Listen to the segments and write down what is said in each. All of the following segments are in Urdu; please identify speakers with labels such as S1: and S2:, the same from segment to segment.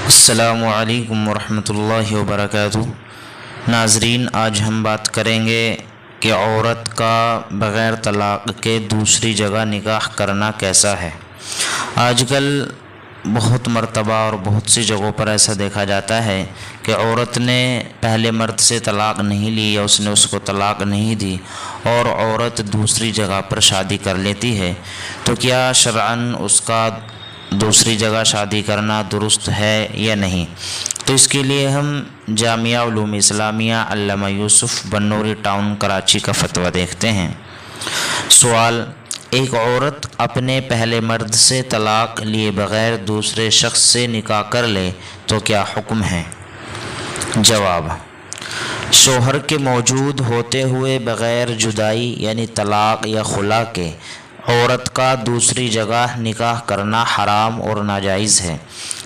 S1: السلام علیکم ورحمۃ اللہ وبرکاتہ۔ ناظرین، آج ہم بات کریں گے کہ عورت کا بغیر طلاق کے دوسری جگہ نکاح کرنا کیسا ہے۔ آج کل بہت مرتبہ اور بہت سی جگہوں پر ایسا دیکھا جاتا ہے کہ عورت نے پہلے مرد سے طلاق نہیں لی یا اس نے اس کو طلاق نہیں دی اور عورت دوسری جگہ پر شادی کر لیتی ہے، تو کیا شرعاً اس کا دوسری جگہ شادی کرنا درست ہے یا نہیں؟ تو اس کے لیے ہم جامعہ علوم اسلامیہ علامہ یوسف بنوری ٹاؤن کراچی کا فتویٰ دیکھتے ہیں۔ سوال: ایک عورت اپنے پہلے مرد سے طلاق لیے بغیر دوسرے شخص سے نکاح کر لے تو کیا حکم ہے؟ جواب: شوہر کے موجود ہوتے ہوئے بغیر جدائی یعنی طلاق یا خلا کے عورت کا دوسری جگہ نکاح کرنا حرام اور ناجائز ہے۔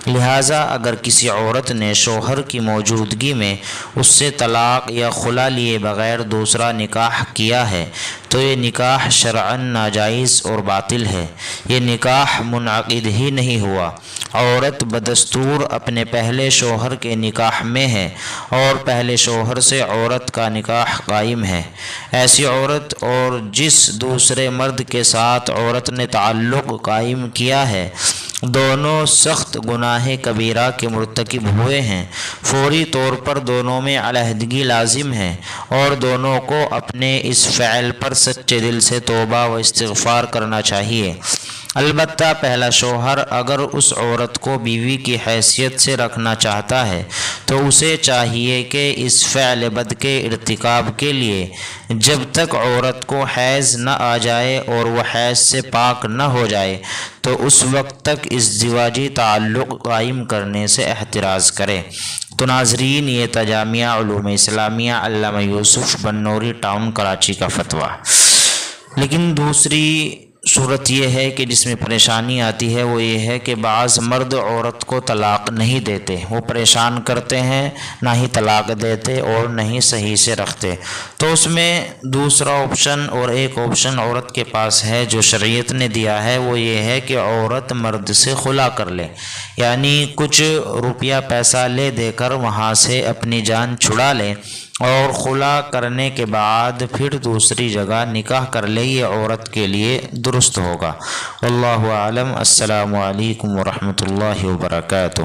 S1: لہٰذا اگر کسی عورت نے شوہر کی موجودگی میں اس سے طلاق یا خلا لیے بغیر دوسرا نکاح کیا ہے تو یہ نکاح شرعاً ناجائز اور باطل ہے، یہ نکاح منعقد ہی نہیں ہوا۔ عورت بدستور اپنے پہلے شوہر کے نکاح میں ہے اور پہلے شوہر سے عورت کا نکاح قائم ہے۔ ایسی عورت اور جس دوسرے مرد کے ساتھ عورت نے تعلق قائم کیا ہے، دونوں سخت گناہ کبیرہ کے مرتکب ہوئے ہیں۔ فوری طور پر دونوں میں علیحدگی لازم ہے اور دونوں کو اپنے اس فعل پر سچے دل سے توبہ و استغفار کرنا چاہیے۔ البتہ پہلا شوہر اگر اس عورت کو بیوی کی حیثیت سے رکھنا چاہتا ہے تو اسے چاہیے کہ اس فعل بد کے ارتکاب کے لیے جب تک عورت کو حیض نہ آ جائے اور وہ حیض سے پاک نہ ہو جائے تو اس وقت تک ازدواجی تعلق قائم کرنے سے احتراز کرے۔ تو ناظرین، یہ تھا جامعہ علوم اسلامیہ علامہ یوسف بنوری ٹاؤن کراچی کا فتویٰ۔ لیکن دوسری صورت یہ ہے کہ جس میں پریشانی آتی ہے وہ یہ ہے کہ بعض مرد عورت کو طلاق نہیں دیتے، وہ پریشان کرتے ہیں، نہ ہی طلاق دیتے اور نہ ہی صحیح سے رکھتے۔ تو اس میں دوسرا آپشن اور ایک آپشن عورت کے پاس ہے جو شریعت نے دیا ہے، وہ یہ ہے کہ عورت مرد سے خلا کر لے، یعنی کچھ روپیہ پیسہ لے دے کر وہاں سے اپنی جان چھڑا لے اور خلا کرنے کے بعد پھر دوسری جگہ نکاح کر لے۔ یہ عورت کے لیے درست ہوگا۔ واللہ اعلم۔ السلام علیکم ورحمۃ اللہ وبرکاتہ۔